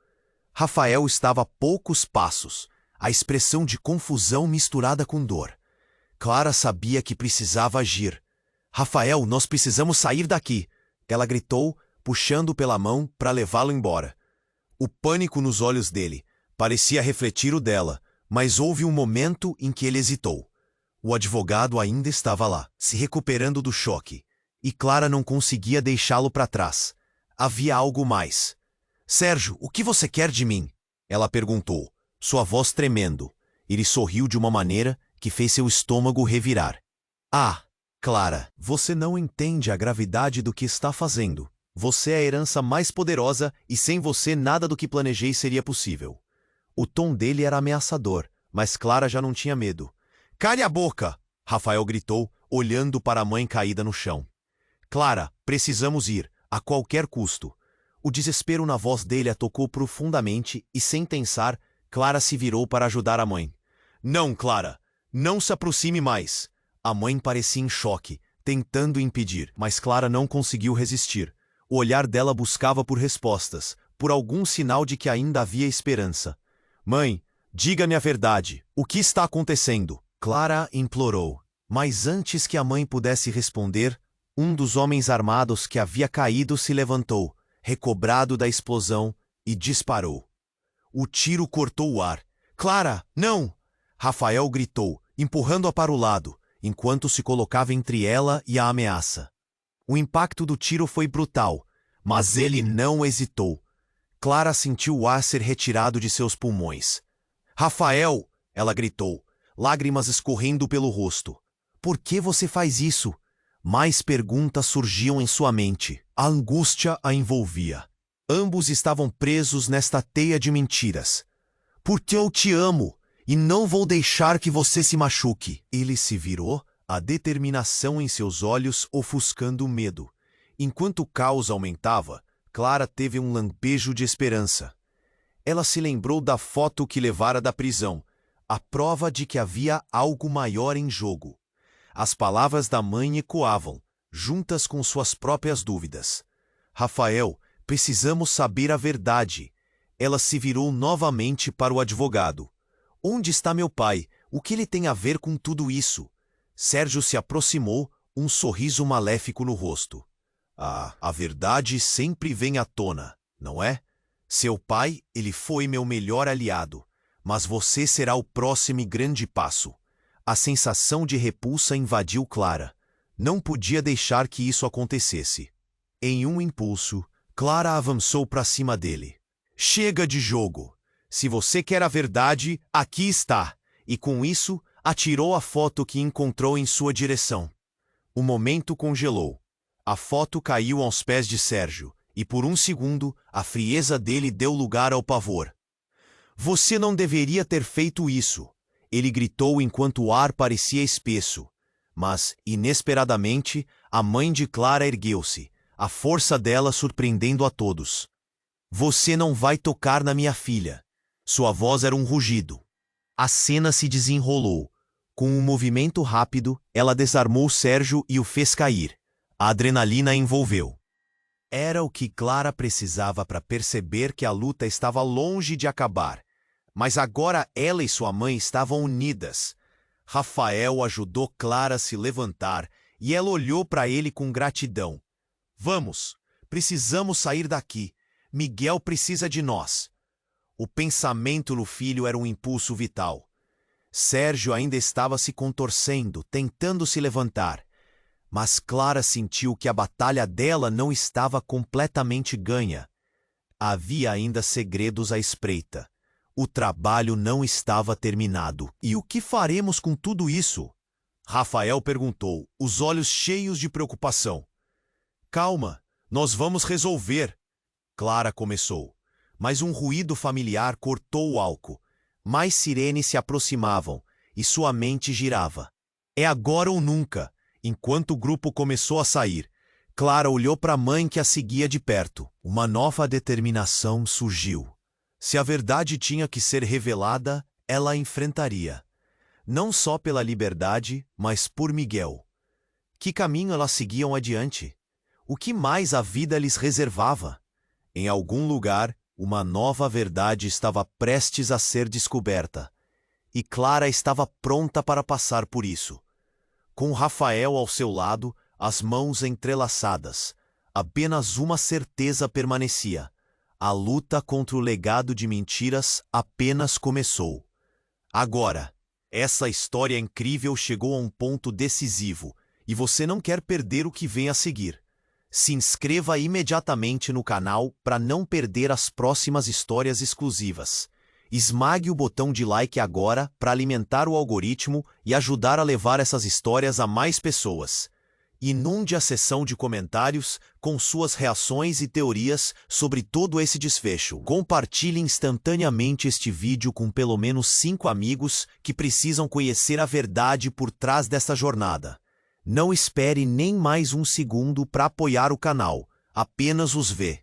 Rafael estava a poucos passos, a expressão de confusão misturada com dor. Clara sabia que precisava agir. Rafael, nós precisamos sair daqui, ela gritou, puxando pela mão para levá-lo embora. O pânico nos olhos dele parecia refletir o dela, mas houve um momento em que ele hesitou. O advogado ainda estava lá, se recuperando do choque, e Clara não conseguia deixá-lo para trás. Havia algo mais. Sérgio, o que você quer de mim? Ela perguntou, sua voz tremendo. Ele sorriu de uma maneira que fez seu estômago revirar. Ah, Clara, você não entende a gravidade do que está fazendo. Você é a herança mais poderosa e sem você nada do que planejei seria possível. O tom dele era ameaçador, mas Clara já não tinha medo. Cale a boca! Rafael gritou, olhando para a mãe caída no chão. Clara, precisamos ir, a qualquer custo. O desespero na voz dele a tocou profundamente e, sem pensar, Clara se virou para ajudar a mãe. Não, Clara, não se aproxime mais. A mãe parecia em choque, tentando impedir, mas Clara não conseguiu resistir. O olhar dela buscava por respostas, por algum sinal de que ainda havia esperança. Mãe, diga-me a verdade. O que está acontecendo? Clara implorou. Mas antes que a mãe pudesse responder, um dos homens armados que havia caído se levantou, recobrado da explosão, e disparou. O tiro cortou o ar. Clara, não! Rafael gritou, empurrando-a para o lado, enquanto se colocava entre ela e a ameaça. O impacto do tiro foi brutal, mas ele não hesitou. Clara sentiu o ar ser retirado de seus pulmões. Rafael! Ela gritou, lágrimas escorrendo pelo rosto. Por que você faz isso? Mais perguntas surgiam em sua mente. A angústia a envolvia. Ambos estavam presos nesta teia de mentiras. Porque eu te amo e não vou deixar que você se machuque. Ele se virou, a determinação em seus olhos ofuscando o medo. Enquanto o caos aumentava, Clara teve um lampejo de esperança. Ela se lembrou da foto que levara da prisão, a prova de que havia algo maior em jogo. As palavras da mãe ecoavam, juntas com suas próprias dúvidas. Rafael, precisamos saber a verdade. Ela se virou novamente para o advogado. Onde está meu pai? O que ele tem a ver com tudo isso? Sérgio se aproximou, um sorriso maléfico no rosto. Ah, a verdade sempre vem à tona, não é? Seu pai, ele foi meu melhor aliado, mas você será o próximo grande passo. A sensação de repulsa invadiu Clara. Não podia deixar que isso acontecesse. Em um impulso, Clara avançou para cima dele. Chega de jogo! Se você quer a verdade, aqui está! E com isso, atirou a foto que encontrou em sua direção. O momento congelou. A foto caiu aos pés de Sérgio, e por um segundo, a frieza dele deu lugar ao pavor. Você não deveria ter feito isso! Ele gritou enquanto o ar parecia espesso. Mas, inesperadamente, a mãe de Clara ergueu-se, a força dela surpreendendo a todos. Você não vai tocar na minha filha. Sua voz era um rugido. A cena se desenrolou. Com um movimento rápido, ela desarmou Sérgio e o fez cair. A adrenalina a envolveu. Era o que Clara precisava para perceber que a luta estava longe de acabar. Mas agora ela e sua mãe estavam unidas. Rafael ajudou Clara a se levantar e ela olhou para ele com gratidão. Vamos, precisamos sair daqui. Miguel precisa de nós. O pensamento no filho era um impulso vital. Sérgio ainda estava se contorcendo, tentando se levantar. Mas Clara sentiu que a batalha dela não estava completamente ganha. Havia ainda segredos à espreita. O trabalho não estava terminado. E o que faremos com tudo isso? Rafael perguntou, os olhos cheios de preocupação. Calma, nós vamos resolver. Clara começou, mas um ruído familiar cortou o álcool. Mais sirenes se aproximavam e sua mente girava. É agora ou nunca. Enquanto o grupo começou a sair, Clara olhou para a mãe que a seguia de perto. Uma nova determinação surgiu. Se a verdade tinha que ser revelada, ela a enfrentaria. Não só pela liberdade, mas por Miguel. Que caminho elas seguiam adiante? O que mais a vida lhes reservava? Em algum lugar, uma nova verdade estava prestes a ser descoberta. E Clara estava pronta para passar por isso. Com Rafael ao seu lado, as mãos entrelaçadas, apenas uma certeza permanecia. A luta contra o legado de mentiras apenas começou. Agora, essa história incrível chegou a um ponto decisivo, e você não quer perder o que vem a seguir. Se inscreva imediatamente no canal para não perder as próximas histórias exclusivas. Esmague o botão de like agora para alimentar o algoritmo e ajudar a levar essas histórias a mais pessoas. Inunde a seção de comentários com suas reações e teorias sobre todo esse desfecho. Compartilhe instantaneamente este vídeo com pelo menos 5 amigos que precisam conhecer a verdade por trás desta jornada. Não espere nem mais um segundo para apoiar o canal, apenas os vê.